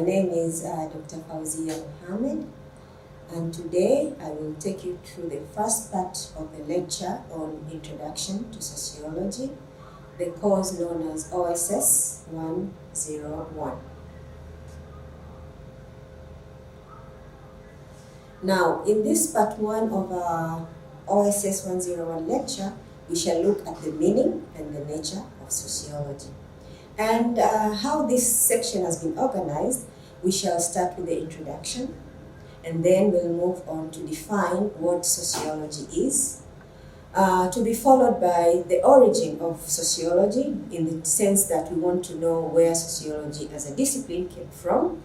My name is Dr. Fauzia Mohammed, and today I will take you through the first part of the lecture on Introduction to Sociology, the course known as OSS 101. Now, in this part one of our OSS 101 lecture, we shall look at the meaning and the nature of sociology. And how this section has been organized, we shall start with the introduction, and then we'll move on to define what sociology is, to be followed by the origin of sociology, in the sense that we want to know where sociology as a discipline came from.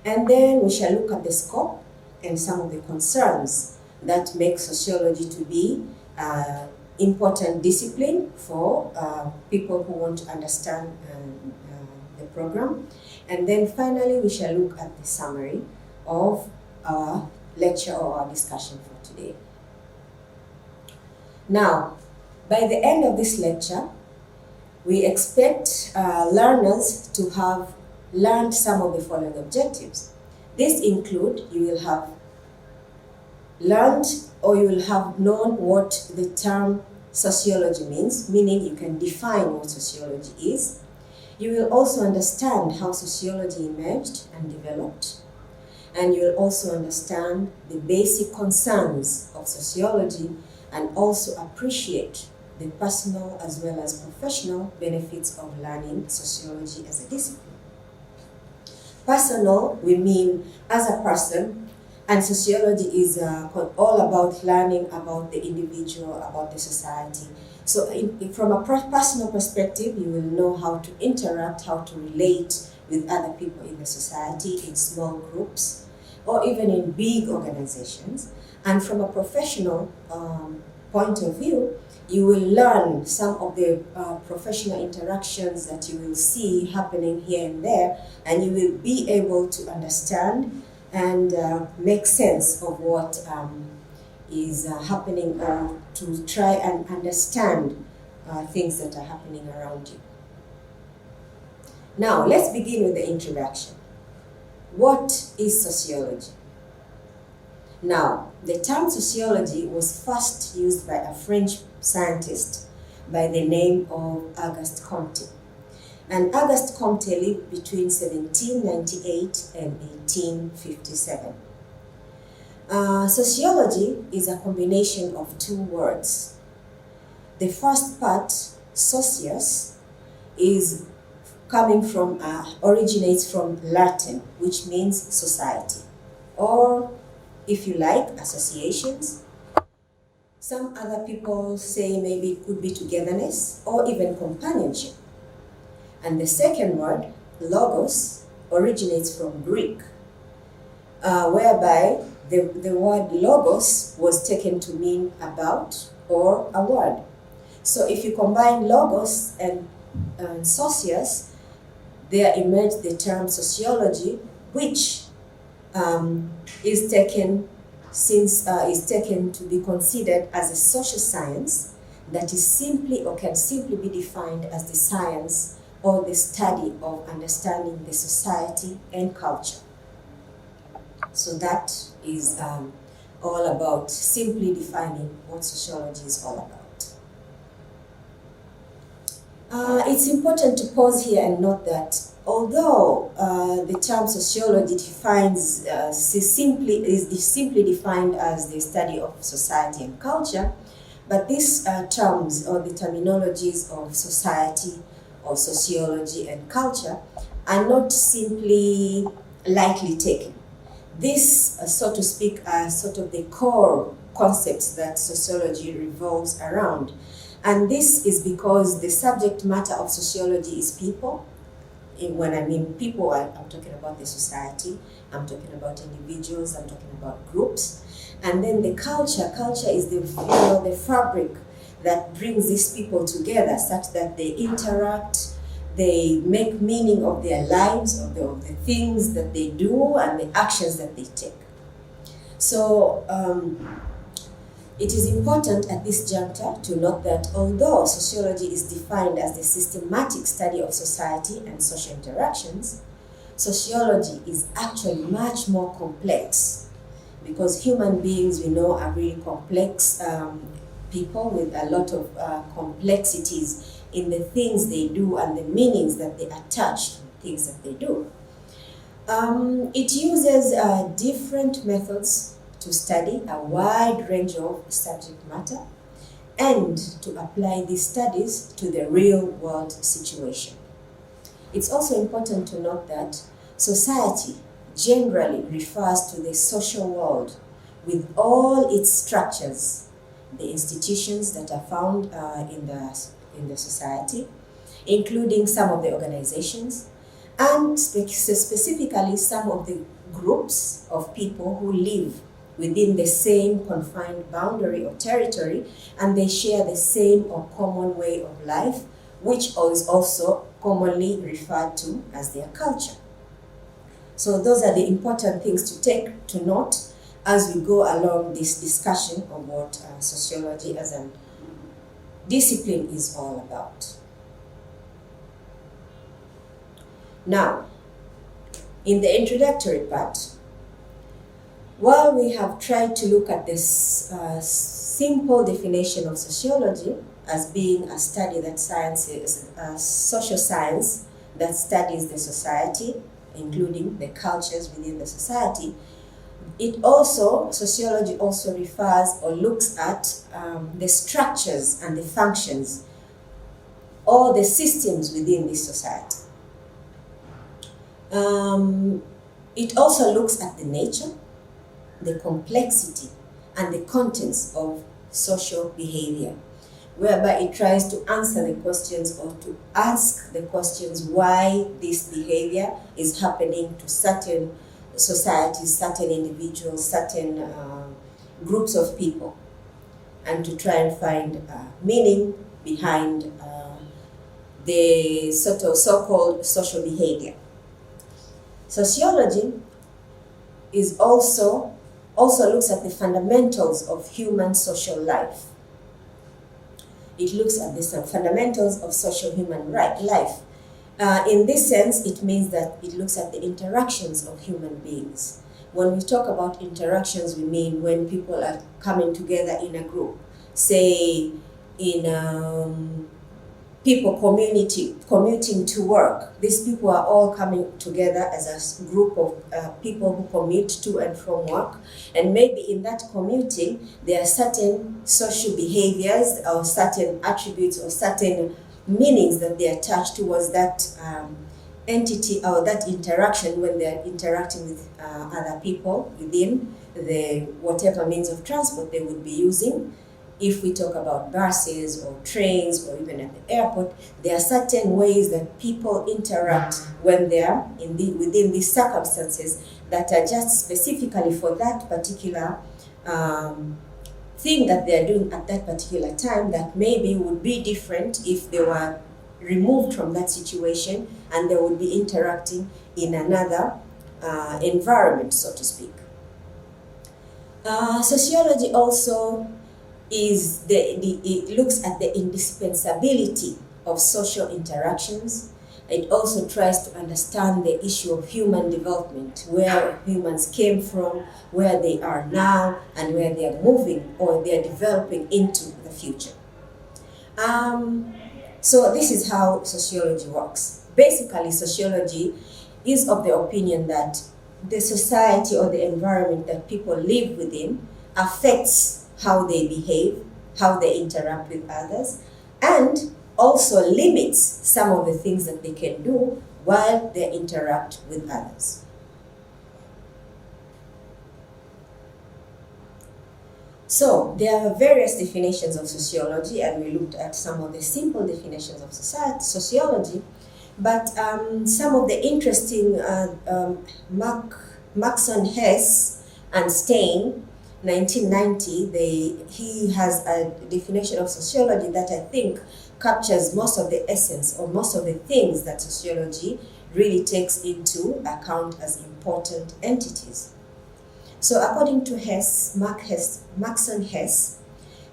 And then we shall look at the scope and some of the concerns that make sociology to be important discipline for people who want to understand the program. And then finally, we shall look at the summary of our lecture or our discussion for today. Now, by the end of this lecture, we expect learners to have learned some of the following objectives. This include, you will have learned or you will have known what the term sociology means, meaning you can define what sociology is. You will also understand how sociology emerged and developed. And you will also understand the basic concerns of sociology and also appreciate the personal as well as professional benefits of learning sociology as a discipline. Personal, we mean as a person, and sociology is all about learning about the individual, about the society. So from a personal perspective, you will know how to interact, how to relate with other people in the society, in small groups, or even in big organizations. And from a professional point of view, you will learn some of the professional interactions that you will see happening here and there, and you will be able to understand and make sense of what is happening, or to try and understand things that are happening around you. Now, let's begin with the introduction. What is sociology? Now, the term sociology was first used by a French scientist by the name of Auguste Comte. And Auguste Comte lived between 1798 and 1857. Sociology is a combination of two words. The first part, socius, is coming from, originates from Latin, which means society, or if you like, associations. Some other people say maybe it could be togetherness or even companionship. And the second word, logos, originates from Greek, whereby the word logos was taken to mean about or a word. So if you combine logos and socius, there emerged the term sociology, which is taken to be considered as a social science that is simply or can simply be defined as the science or the study of understanding the society and culture. So that is all about simply defining what sociology is all about. It's important to pause here and note that although the term sociology is simply defined as the study of society and culture, but these terms or the terminologies of society or sociology and culture are not simply lightly taken. This, so to speak, are sort of the core concepts that sociology revolves around. And this is because the subject matter of sociology is people. When I mean people, I'm talking about the society, I'm talking about individuals, I'm talking about groups. And then the culture is the fabric that brings these people together such that they interact, they make meaning of their lives, of the things that they do and the actions that they take. So it is important at this juncture to note that although sociology is defined as the systematic study of society and social interactions, sociology is actually much more complex, because human beings, we know, are really complex people with a lot of complexities in the things they do and the meanings that they attach to the things that they do. It uses different methods to study a wide range of subject matter and to apply these studies to the real world situation. It's also important to note that society generally refers to the social world with all its structures, the institutions that are found in the society, including some of the organizations, and specifically some of the groups of people who live within the same confined boundary or territory, and they share the same or common way of life, which is also commonly referred to as their culture. So those are the important things to take to note as we go along this discussion of what sociology as a discipline is all about. Now, in the introductory part, while we have tried to look at this simple definition of sociology as being a study that social science that studies the society, including the cultures within the society, sociology also refers or looks at the structures and the functions or the systems within this society. It also looks at the nature, the complexity, and the contents of social behavior, whereby it tries to answer the questions or to ask the questions why this behavior is happening to certain societies, certain individuals, certain groups of people, and to try and find meaning behind the sort of so-called social behavior. Sociology is also looks at the fundamentals of human social life. It looks at the fundamentals of social human life. In this sense, it means that it looks at the interactions of human beings. When we talk about interactions, we mean when people are coming together in a group, say in people commuting to work. These people are all coming together as a group of people who commute to and from work. And maybe in that commuting, there are certain social behaviors or certain attributes or certain meanings that they attach towards that entity or that interaction when they're interacting with other people within the whatever means of transport they would be using. If we talk about buses or trains or even at the airport, there are certain ways that people interact when they are within these circumstances that are just specifically for that particular thing that they are doing at that particular time, that maybe would be different if they were removed from that situation and they would be interacting in another environment, so to speak. Sociology also it looks at the indispensability of social interactions. It also tries to understand the issue of human development, where humans came from, where they are now, and where they are moving or they are developing into the future. So this is how sociology works. Basically, sociology is of the opinion that the society or the environment that people live within affects how they behave, how they interact with others, and also limits some of the things that they can do while they interact with others. So there are various definitions of sociology, and we looked at some of the simple definitions of sociology, but some of the interesting Maxon Hess and Stein, 1990, he has a definition of sociology that I think captures most of the essence or most of the things that sociology really takes into account as important entities. So according to Maxon Hess,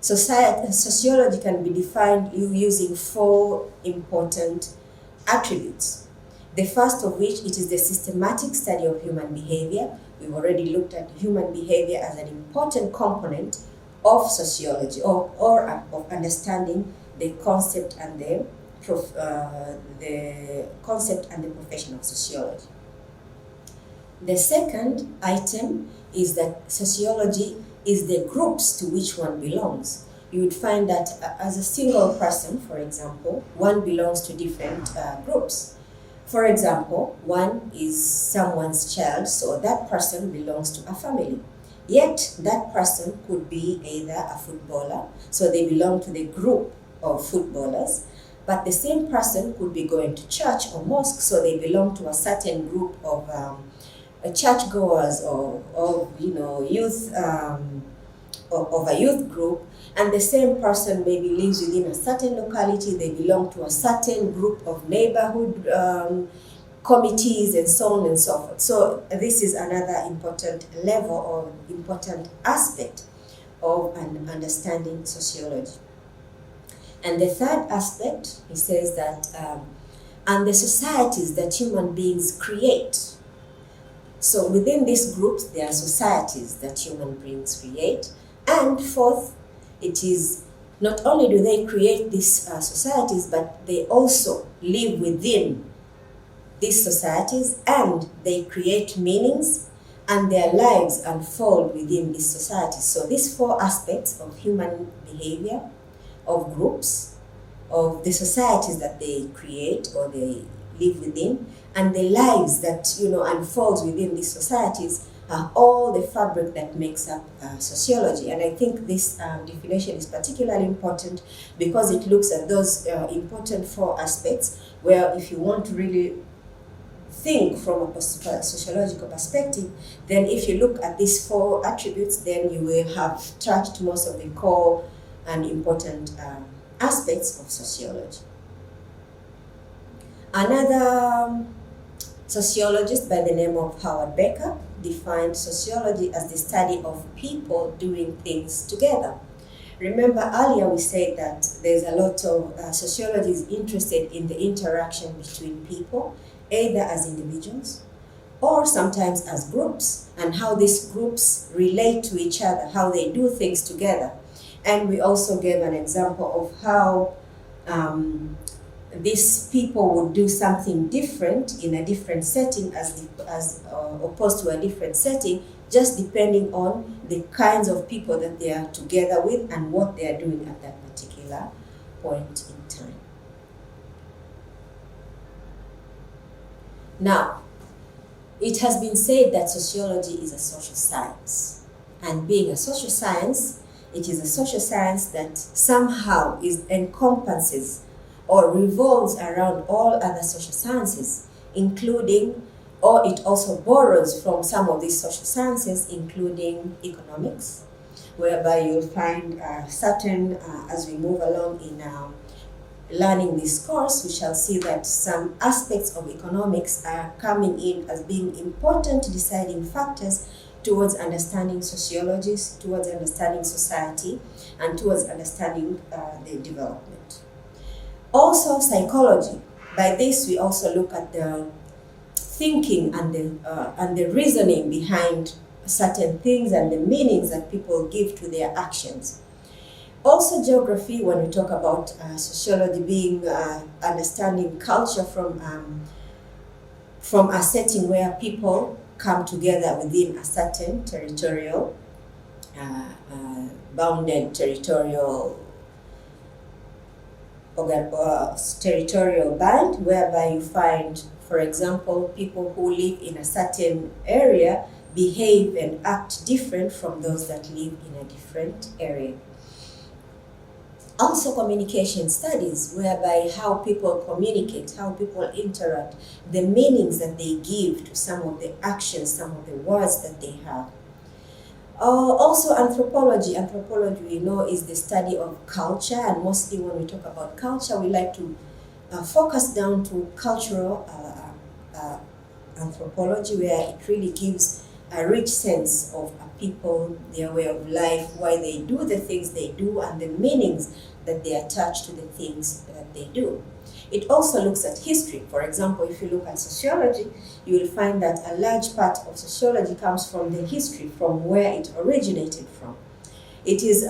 sociology can be defined using 4 important attributes. The first of which, it is the systematic study of human behavior. We've already looked at human behavior as an important component of sociology, or of understanding the concept and the profession of sociology. The second item is that sociology is the groups to which one belongs. You would find that as a single person, for example, one belongs to different groups. For example, one is someone's child, so that person belongs to a family. Yet, that person could be either a footballer, so they belong to the group of footballers, but the same person could be going to church or mosque, so they belong to a certain group of churchgoers or youth, of a youth group, and the same person maybe lives within a certain locality, they belong to a certain group of neighborhood committees, and so on and so forth. So this is another important level or important aspect of an understanding sociology. And the third aspect, he says that, and the societies that human beings create. So within these groups, there are societies that human beings create. And fourth, it is not only do they create these societies, but they also live within these societies, and they create meanings, and their lives unfold within these societies. So these four aspects of human behavior, of groups, of the societies that they create or they live within, and the lives that unfolds within these societies are all the fabric that makes up sociology. And I think this definition is particularly important because it looks at those important four aspects where, if you want to really think from a sociological perspective, then if you look at these four attributes, then you will have touched most of the core and important aspects of sociology. Another sociologist by the name of Howard Becker defined sociology as the study of people doing things together. Remember earlier we said that there's a lot of sociology is interested in the interaction between people, either as individuals or sometimes as groups, and how these groups relate to each other, how they do things together. And we also gave an example of how these people would do something different in a different setting as opposed to a different setting, just depending on the kinds of people that they are together with and what they are doing at that particular point in time. Now, it has been said that sociology is a social science. And being a social science, it is a social science that somehow encompasses or revolves around all other social sciences, including, or it also borrows from some of these social sciences, including economics, whereby you'll find certain, as we move along in learning this course, we shall see that some aspects of economics are coming in as being important deciding factors towards understanding sociology, towards understanding society, and towards understanding the development. Also, psychology. By this, we also look at the thinking and the reasoning behind certain things and the meanings that people give to their actions. Also, geography, when we talk about sociology being understanding culture from a setting where people come together within a certain territorial, bounded territorial band, whereby you find, for example, people who live in a certain area behave and act different from those that live in a different area. Also, communication studies, whereby how people communicate, how people interact, the meanings that they give to some of the actions, some of the words that they have. Also, anthropology. Anthropology, we know, is the study of culture, and mostly when we talk about culture, we like to focus down to cultural anthropology, where it really gives a rich sense of people, their way of life, why they do the things they do, and the meanings that they attach to the things that they do. It also looks at history. For example, if you look at sociology, you will find that a large part of sociology comes from the history, from where it originated from. It is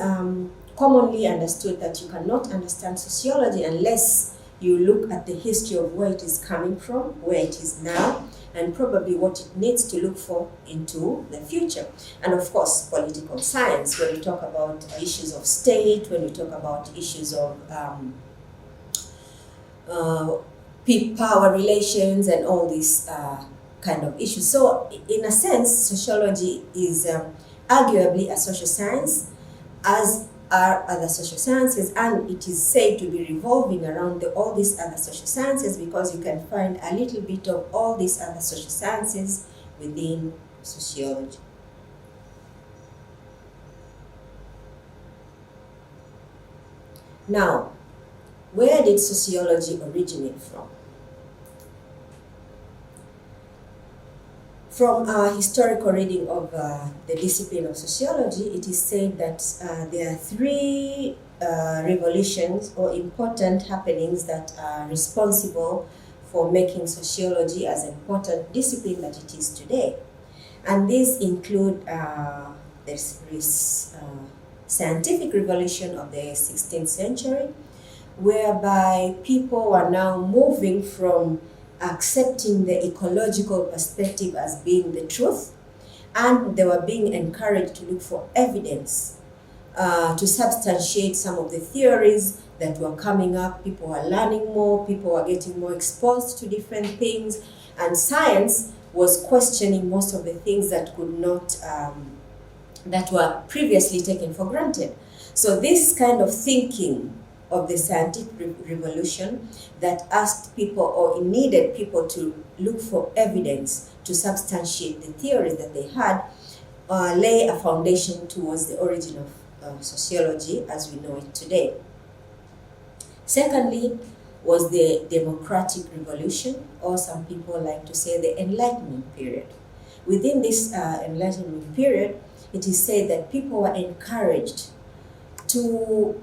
commonly understood that you cannot understand sociology unless you look at the history of where it is coming from, where it is now, and probably what it needs to look for into the future. And of course, political science, when we talk about issues of state, when we talk about issues of power relations and all these kind of issues. So in a sense, sociology is arguably a social science, as are other social sciences, and it is said to be revolving around all these other social sciences because you can find a little bit of all these other social sciences within sociology. Now, where did sociology originate from? From our historical reading of the discipline of sociology, it is said that there are three revolutions or important happenings that are responsible for making sociology as an important discipline that it is today. And these include this scientific revolution of the 16th century, whereby people are now moving from accepting the ecological perspective as being the truth, and they were being encouraged to look for evidence to substantiate some of the theories that were coming up. People were learning more, people were getting more exposed to different things, and science was questioning most of the things that could not, that were previously taken for granted. So this kind of thinking of the scientific revolution that asked people, or needed people to look for evidence to substantiate the theories that they had, lay a foundation towards the origin of sociology as we know it today. Secondly was the democratic revolution, or some people like to say the Enlightenment Period. Within this Enlightenment Period, it is said that people were encouraged to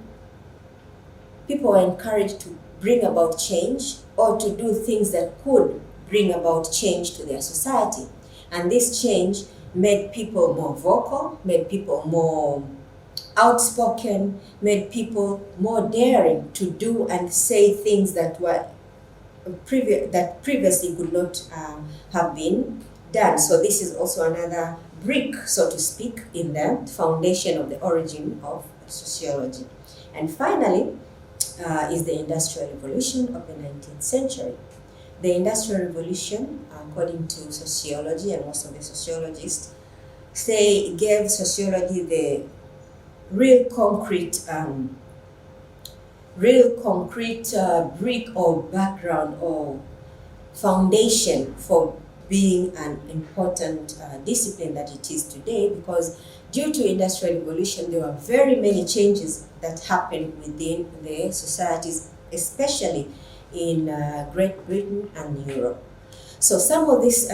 bring about change, or to do things that could bring about change to their society. And this change made people more vocal, made people more outspoken, made people more daring to do and say things that were previously could not have been done. So this is also another brick, so to speak, in the foundation of the origin of sociology. And finally, is the Industrial Revolution of the 19th century. The Industrial Revolution, according to sociology, and most of the sociologists say, gave sociology the real concrete brick or background or foundation for being an important discipline that it is today, because due to Industrial Revolution, there were very many changes that happened within the societies, especially in Great Britain and Europe. So some of these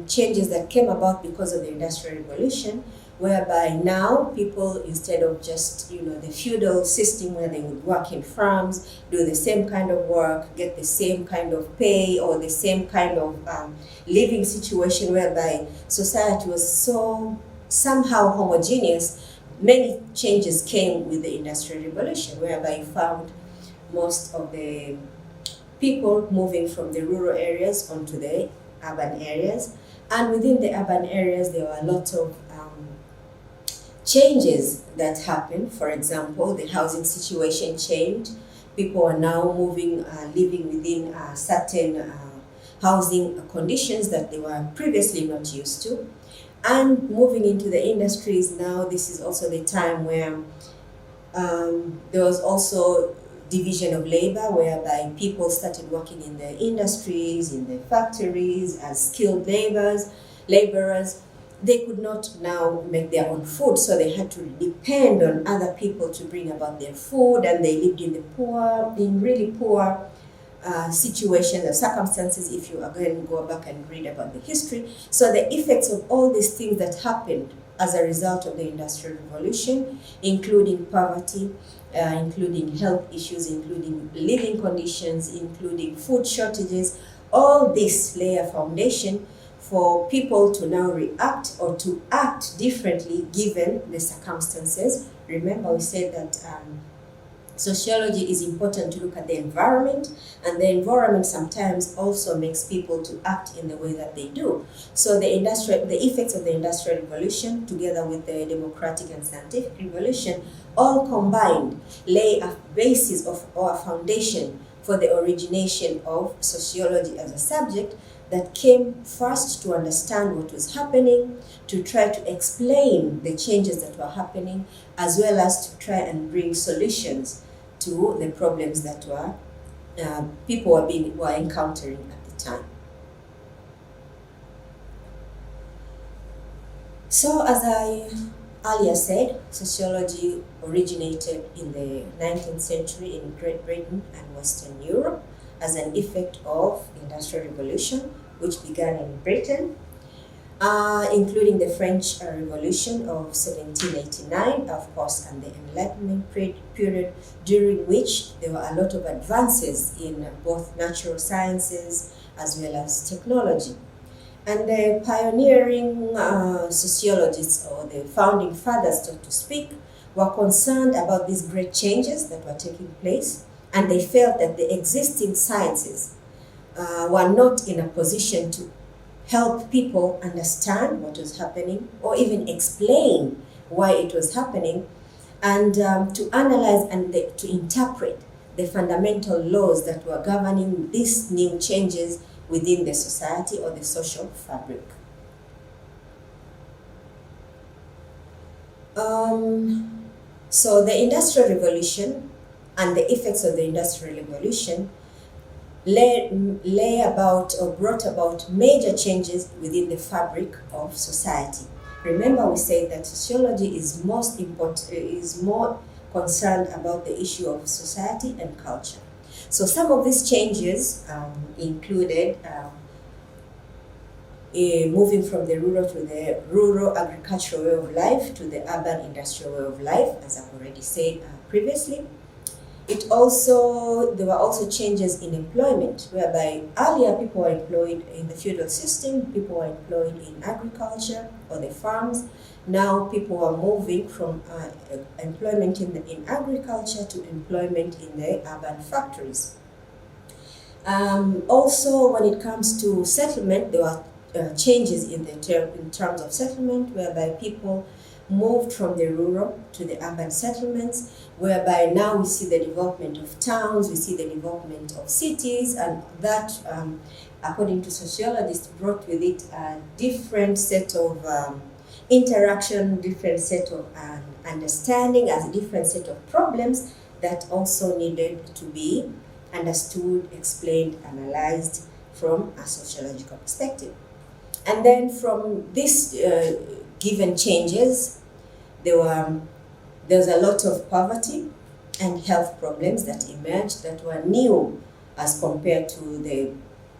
changes that came about because of the Industrial Revolution, whereby now people, instead of just the feudal system where they would work in farms, do the same kind of work, get the same kind of pay, or the same kind of living situation, whereby society was so somehow homogeneous, many changes came with the Industrial Revolution, whereby you found most of the people moving from the rural areas onto the urban areas. And within the urban areas, there were a lot of changes that happened. For example, the housing situation changed. People are now moving, living within certain housing conditions that they were previously not used to. And moving into the industries now, this is also the time where there was also division of labor, whereby people started working in the industries, in the factories as skilled laborers. They could not now make their own food, so they had to depend on other people to bring about their food, and they lived in really poor situations and circumstances, if you again go back and read about the history. So the effects of all these things that happened as a result of the Industrial Revolution, including poverty, including health issues, including living conditions, including food shortages. All this lay a foundation for people to now react or to act differently given the circumstances. Remember, we said that sociology is important to look at the environment, and the environment sometimes also makes people to act in the way that they do. So the effects of the Industrial Revolution, together with the democratic and scientific revolution, all combined lay a basis of or a foundation for the origination of sociology as a subject that came first to understand what was happening, to try to explain the changes that were happening, as well as to try and bring solutions to the problems that people were encountering at the time. So, as I earlier said, sociology originated in the 19th century in Great Britain and Western Europe as an effect of the Industrial Revolution, which began in Britain, including the French Revolution of 1789, of course, and the Enlightenment Period, during which there were a lot of advances in both natural sciences as well as technology. And the pioneering sociologists, or the founding fathers, so to speak, were concerned about these great changes that were taking place, and they felt that the existing sciences were not in a position to help people understand what was happening or even explain why it was happening, and to analyze and to interpret the fundamental laws that were governing these new changes within the society or the social fabric. So the Industrial Revolution and the effects of the Industrial Revolution lay about or brought about major changes within the fabric of society. Remember, we said that sociology is more concerned about the issue of society and culture. So some of these changes included moving from the rural to the rural agricultural way of life to the urban industrial way of life, as I've already said previously. There were also changes in employment, whereby earlier people were employed in the feudal system, people were employed in agriculture or the farms. Now people are moving from employment in agriculture to employment in the urban factories. Also, when it comes to settlement, there were changes in terms of settlement, whereby people moved from the rural to the urban settlements, whereby now we see the development of towns, we see the development of cities, and that, according to sociologists, brought with it a different set of interaction, different set of understanding, as a different set of problems that also needed to be understood, explained, analyzed from a sociological perspective. And then from these given changes, there was a lot of poverty and health problems that emerged that were new as compared to the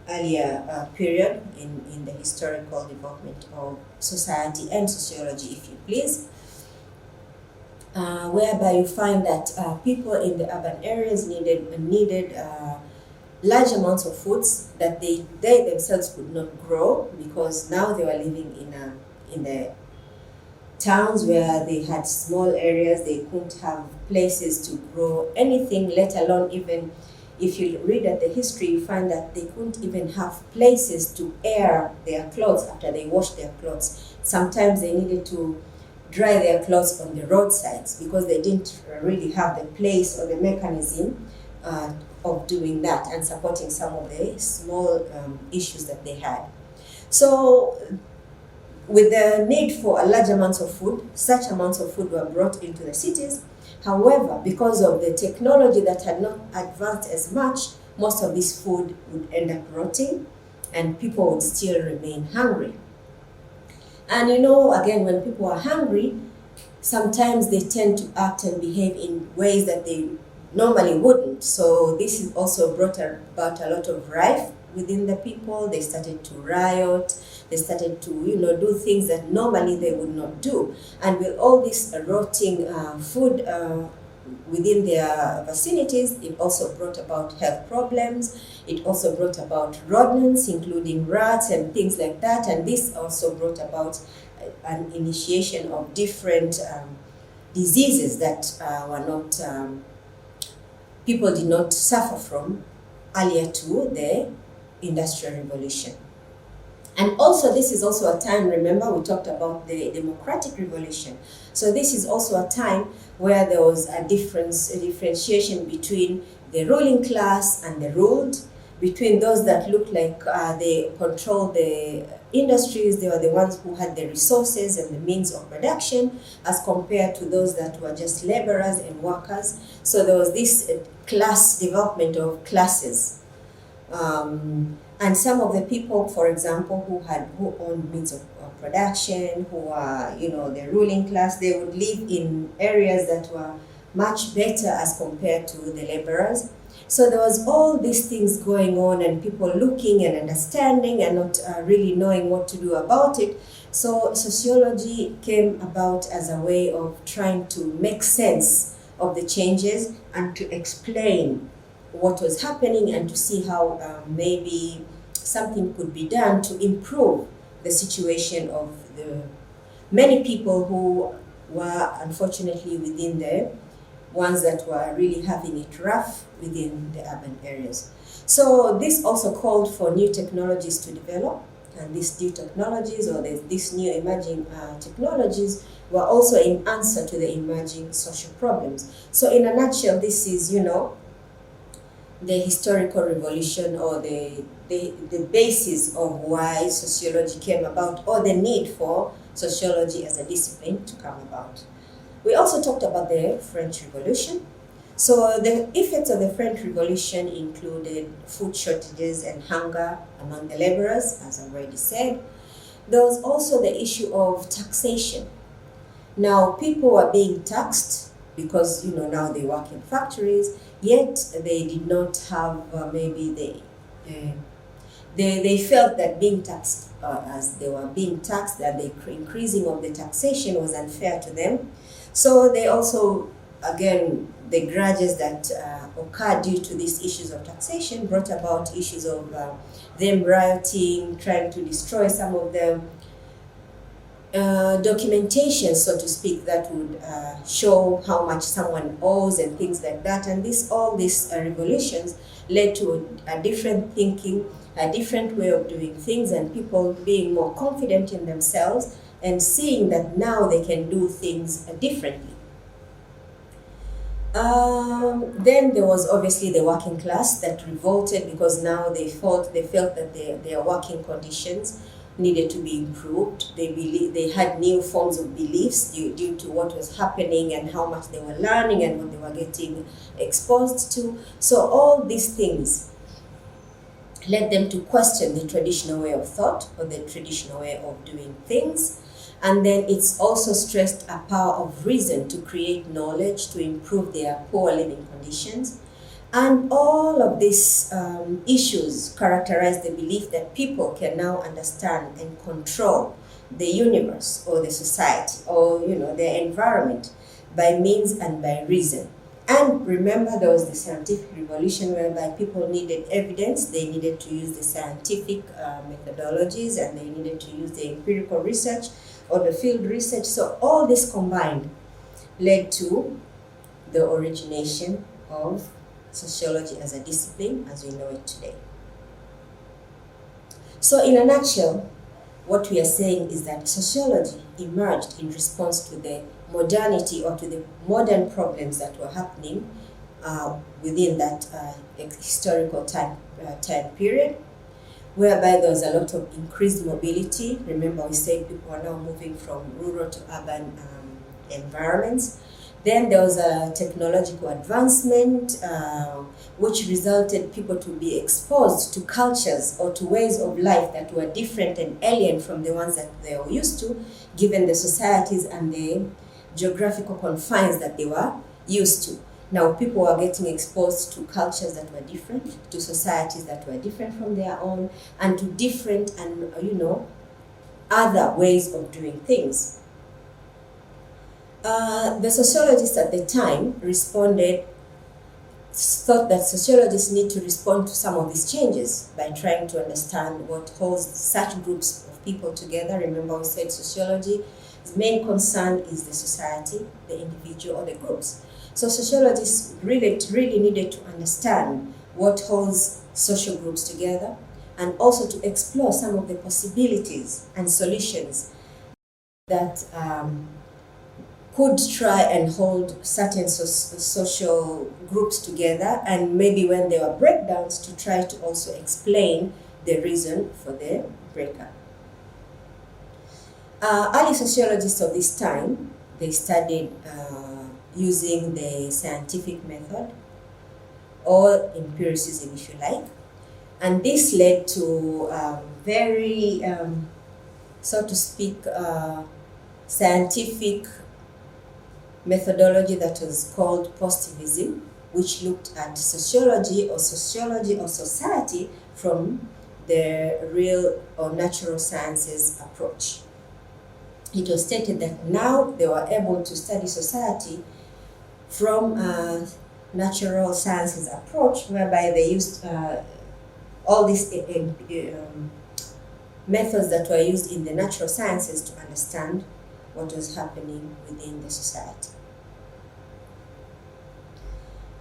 earlier period in the historical development of society and sociology, if you please, whereby you find that people in the urban areas needed large amounts of foods that they themselves could not grow, because now they were living in the towns where they had small areas. They couldn't have places to grow anything, let alone, even if you read at the history, you find that they couldn't even have places to air their clothes after they washed their clothes. Sometimes they needed to dry their clothes on the roadsides because they didn't really have the place or the mechanism of doing that and supporting some of the small issues that they had. So with the need for a large amounts of food, such amounts of food were brought into the cities. However, because of the technology that had not advanced as much, most of this food would end up rotting and people would still remain hungry. And again, when people are hungry, sometimes they tend to act and behave in ways that they normally wouldn't. So this is also brought about a lot of rife within the people. They started to riot. They started to, do things that normally they would not do. And with all this rotting food within their vicinities, it also brought about health problems. It also brought about rodents, including rats and things like that. And this also brought about an initiation of different diseases that were not, people did not suffer from earlier to the Industrial Revolution. And also, this is also a time, remember, we talked about the Democratic Revolution. So this is also a time where there was a differentiation between the ruling class and the ruled, between those that looked like they controlled the industries, they were the ones who had the resources and the means of production, as compared to those that were just laborers and workers. So there was this class development of classes. And some of the people, for example, who owned means of production, who are, the ruling class, they would live in areas that were much better as compared to the laborers. So there was all these things going on, and people looking and understanding and not really knowing what to do about it. So sociology came about as a way of trying to make sense of the changes and to explain what was happening and to see how maybe something could be done to improve the situation of the many people who were unfortunately within the ones that were really having it rough within the urban areas. So this also called for new technologies to develop, and these new technologies or these new emerging technologies were also in answer to the emerging social problems. So in a nutshell, this is, the historical revolution, or the basis of why sociology came about, or the need for sociology as a discipline to come about. We also talked about the French Revolution. So the effects of the French Revolution included food shortages and hunger among the laborers, as I already said. There was also the issue of taxation. Now people were being taxed because now they work in factories, yet they did not have maybe they felt that being taxed as they were being taxed, that the increasing of the taxation was unfair to them. So they also, again, the grudges that occurred due to these issues of taxation brought about issues of them rioting, trying to destroy some of the documentation, so to speak, that would show how much someone owes and things like that. And all these revolutions led to a different thinking, a different way of doing things, and people being more confident in themselves and seeing that now they can do things differently. Then there was obviously the working class that revolted because now they felt that their working conditions needed to be improved. They had new forms of beliefs due to what was happening and how much they were learning and what they were getting exposed to. So all these things led them to question the traditional way of thought or the traditional way of doing things. And then it's also stressed a power of reason to create knowledge to improve their poor living conditions. And all of these issues characterize the belief that people can now understand and control the universe or the society or their environment by means and by reason. And remember, there was the scientific revolution whereby people needed evidence, they needed to use the scientific methodologies, and they needed to use the empirical research or the field research. So all this combined led to the origination of sociology as a discipline as we know it today. So in a nutshell, what we are saying is that sociology emerged in response to the modernity or to the modern problems that were happening within that historical time period, whereby there was a lot of increased mobility. Remember, we said people are now moving from rural to urban environments. Then there was a technological advancement, which resulted people to be exposed to cultures or to ways of life that were different and alien from the ones that they were used to, given the societies and the geographical confines that they were used to. Now people were getting exposed to cultures that were different, to societies that were different from their own, and to different and other ways of doing things. The sociologists at the time thought that sociologists need to respond to some of these changes by trying to understand what holds such groups of people together. Remember, we said sociology's main concern is the society, the individual, or the groups. So sociologists really needed to understand what holds social groups together, and also to explore some of the possibilities and solutions that could try and hold certain social groups together, and maybe when there were breakdowns, to try to also explain the reason for the breakup. Early sociologists of this time, they studied using the scientific method, or empiricism if you like, and this led to very, so to speak, scientific methodology that was called Positivism, which looked at sociology or society from the real or natural sciences approach. It was stated that now they were able to study society from a natural sciences approach, whereby they used all these methods that were used in the natural sciences to understand what was happening within the society.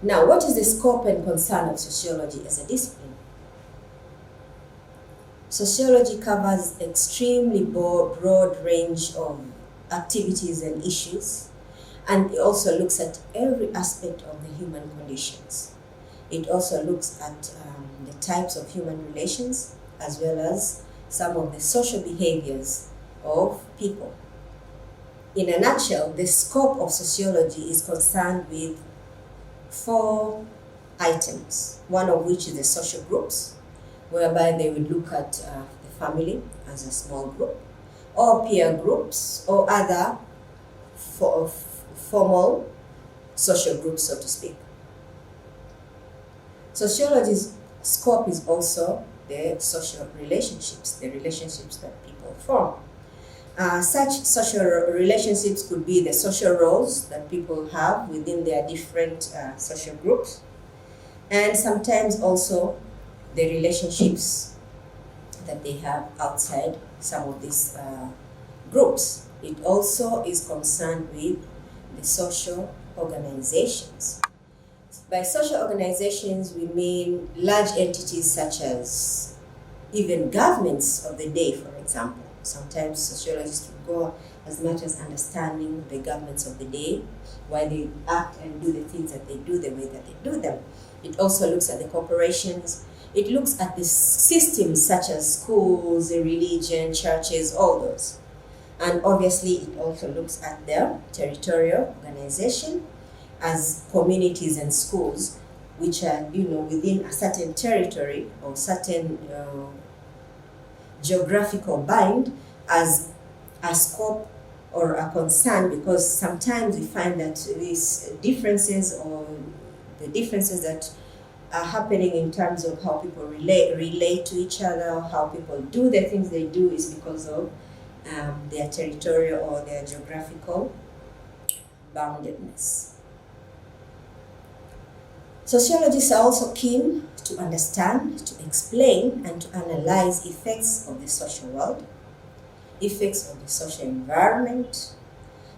Now, what is the scope and concern of sociology as a discipline? Sociology covers extremely broad range of activities and issues, and it also looks at every aspect of the human conditions. It also looks at the types of human relations, as well as some of the social behaviors of people. In a nutshell, the scope of sociology is concerned with 4 items, one of which is the social groups, whereby they would look at the family as a small group, or peer groups, or other formal social groups, so to speak. Sociology's scope is also the social relationships, the relationships that people form. Such social relationships could be the social roles that people have within their different social groups, and sometimes also the relationships that they have outside some of these groups. It also is concerned with the social organizations. By social organizations, we mean large entities such as even governments of the day, for example. Sometimes sociologists will go as much as understanding the governments of the day, why they act and do the things that they do the way that they do them. It also looks at the corporations. It looks at the systems such as schools, religion, churches, all those. And obviously, it also looks at their territorial organization as communities and schools, which are, within a certain territory or certain geographical bind as a scope or a concern, because sometimes we find that these differences, or the differences that are happening in terms of how people relate to each other, how people do the things they do, is because of their territorial or their geographical boundedness. Sociologists are also keen to understand, to explain, and to analyze effects of the social world, effects of the social environment,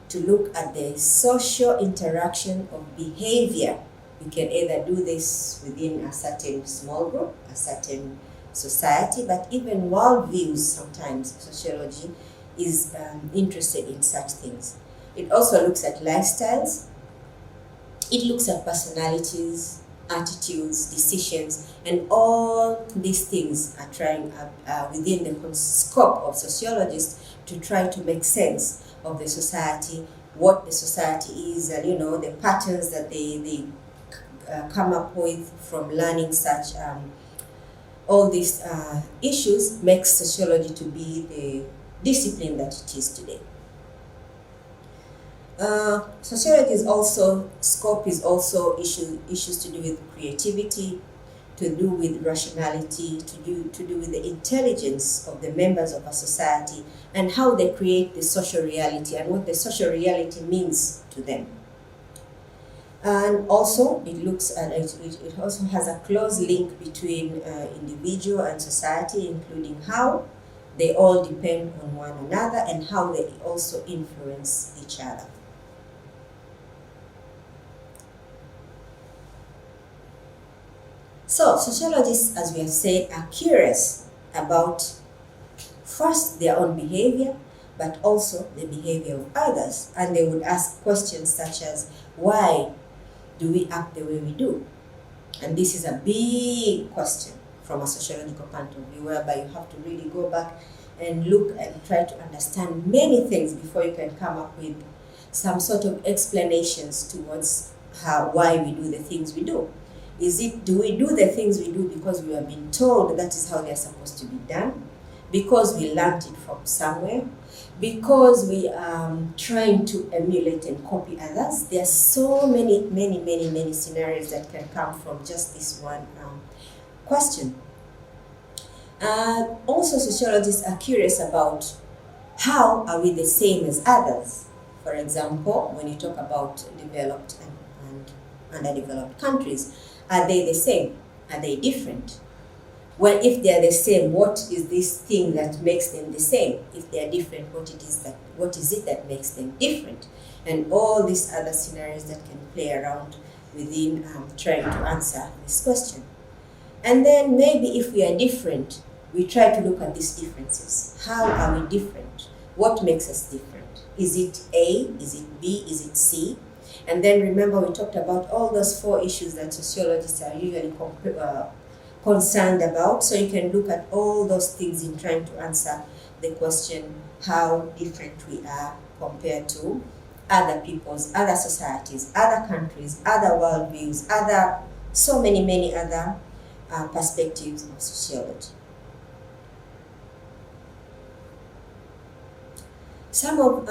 to look at the social interaction of behavior. You can either do this within a certain small group, a certain society, but even worldviews. Sometimes sociology is interested in such things. It also looks at lifestyles. It looks at personalities, attitudes, decisions, and all these things are trying within the scope of sociologists to try to make sense of the society, what the society is, and the patterns that they come up with from learning such all these issues makes sociology to be the discipline that it is today. Sociology is also, scope is also issues to do with creativity, to do with rationality, to do with the intelligence of the members of a society and how they create the social reality and what the social reality means to them. And also it looks at it also has a close link between individual and society, including how they all depend on one another and how they also influence each other. So sociologists, as we have said, are curious about first their own behavior, but also the behavior of others. And they would ask questions such as, why do we act the way we do? And this is a big question from a sociological point of view, whereby you have to really go back and look and try to understand many things before you can come up with some sort of explanations towards why we do the things we do. Do we do the things we do because we have been told that is how they are supposed to be done? Because we learned it from somewhere? Because we are trying to emulate and copy others? There are so many scenarios that can come from just this one question. Also, sociologists are curious about how are we the same as others? For example, when you talk about developed and underdeveloped countries, are they the same? Are they different? Well, if they are the same, what is this thing that makes them the same? If they are different, what is it that makes them different? And all these other scenarios that can play around within trying to answer this question. And then maybe if we are different, we try to look at these differences. How are we different? What makes us different? Is it A? Is it B? Is it C? And then remember, we talked about all those 4 issues that sociologists are usually concerned about. So you can look at all those things in trying to answer the question, how different we are compared to other peoples, other societies, other countries, other worldviews, so many other perspectives of sociology. Some of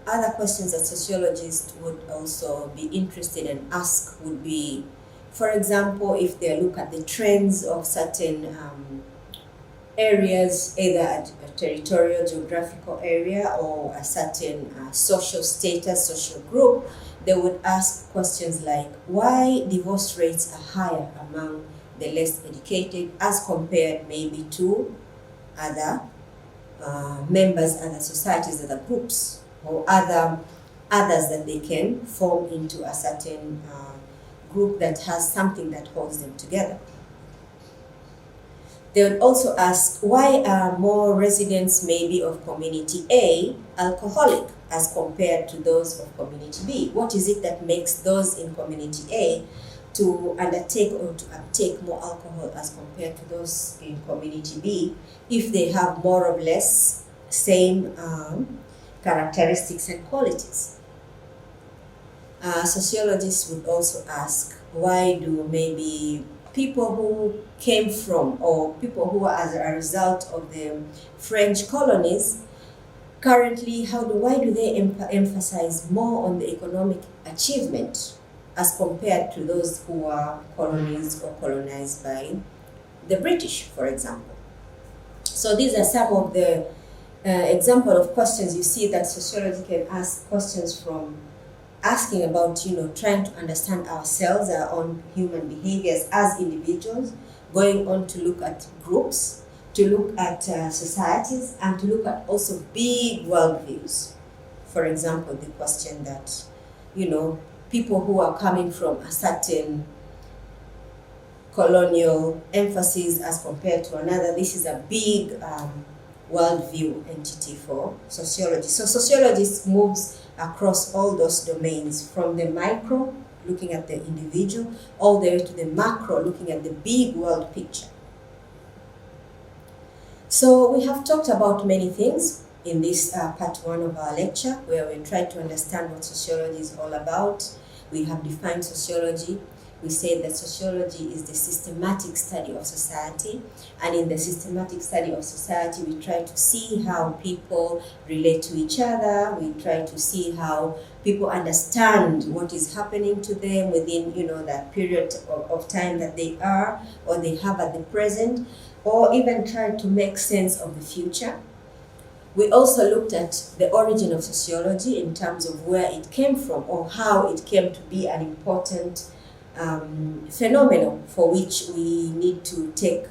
other questions that sociologists would also be interested in ask would be, for example, if they look at the trends of certain areas, either at a territorial geographical area or a certain social status, social group, they would ask questions like, why divorce rates are higher among the less educated as compared maybe to other members, other societies, other groups, or others that they can form into a certain group that has something that holds them together. They would also ask, why are more residents maybe of community A alcoholic as compared to those of community B? What is it that makes those in community A to undertake or to uptake more alcohol as compared to those in community B, if they have more or less same characteristics and qualities? Sociologists would also ask, why do maybe people who came from or people who are as a result of the French colonies currently, why do they emphasize more on the economic achievement as compared to those who are colonies or colonized by the British, for example? So these are some of the example of questions you see that sociology can ask questions from, asking about, trying to understand ourselves, our own human behaviors as individuals, going on to look at groups, to look at societies, and to look at also big worldviews. For example, the question that, people who are coming from a certain colonial emphasis as compared to another, this is a big worldview entity for sociology. So sociology moves across all those domains, from the micro, looking at the individual, all the way to the macro, looking at the big world picture. So we have talked about many things in this part 1 of our lecture, where we try to understand what sociology is all about. We have defined sociology. we say that sociology is the systematic study of society, and in the systematic study of society, we try to see how people relate to each other. We try to see how people understand what is happening to them within, that period of time that they are or they have at the present, or even try to make sense of the future. We also looked at the origin of sociology in terms of where it came from or how it came to be an important phenomenon for which we need to take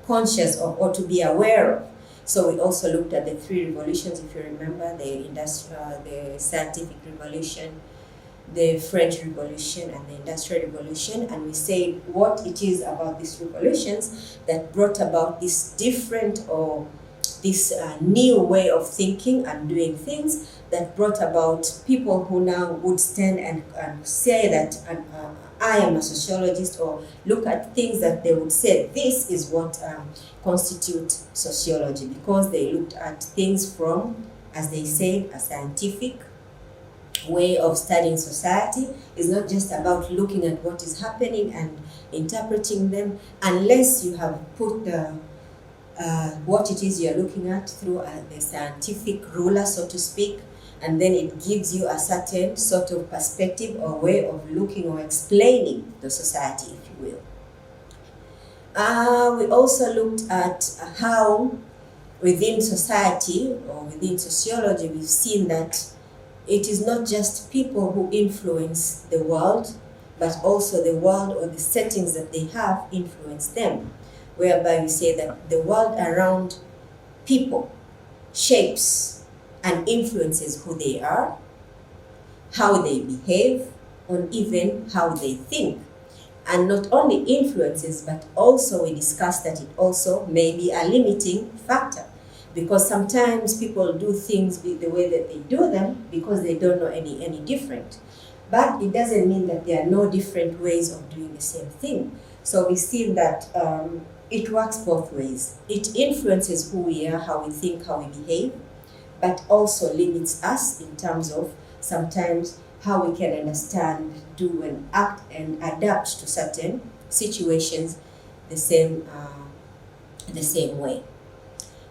conscious of or to be aware of. So we also looked at the three revolutions, if you remember, the scientific revolution, the French Revolution, and the Industrial Revolution, and we said what it is about these revolutions that brought about this different or this new way of thinking and doing things that brought about people who now would stand and say that I am a sociologist, or look at things that they would say this is what constitutes sociology, because they looked at things from, as they say, a scientific way of studying society. Is not just about looking at what is happening and interpreting them, unless you have put the what it is you're looking at through the scientific ruler, so to speak, and then it gives you a certain sort of perspective or way of looking or explaining the society, if you will. We also looked at how within society or within sociology, we've seen that it is not just people who influence the world, but also the world or the settings that they have influence them, whereby we say that the world around people shapes and influences who they are, how they behave, and even how they think. And not only influences, but also we discussed that it also may be a limiting factor, because sometimes people do things the way that they do them because they don't know any different. But it doesn't mean that there are no different ways of doing the same thing. So we see that it works both ways. It influences who we are, how we think, how we behave, but also limits us in terms of sometimes how we can understand, do, and act and adapt to certain situations the same way.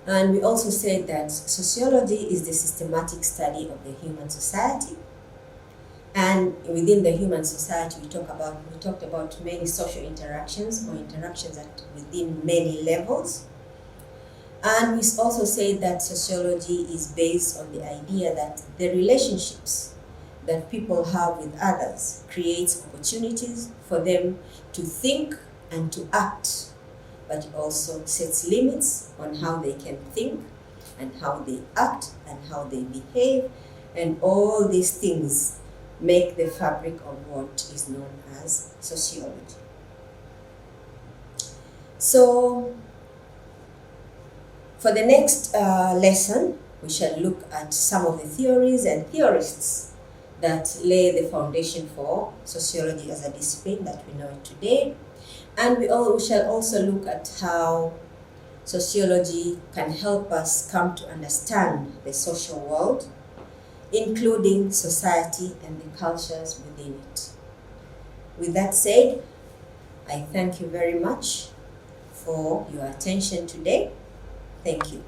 And we also said that sociology is the systematic study of the human society. And within the human society, we talked about many social interactions or interactions within many levels. And we also say that sociology is based on the idea that the relationships that people have with others creates opportunities for them to think and to act, but it also sets limits on how they can think and how they act and how they behave, and all these things make the fabric of what is known as sociology. So, for the next lesson, we shall look at some of the theories and theorists that lay the foundation for sociology as a discipline that we know it today. And we shall also look at how sociology can help us come to understand the social world, including society and the cultures within it. With that said, I thank you very much for your attention today. Thank you.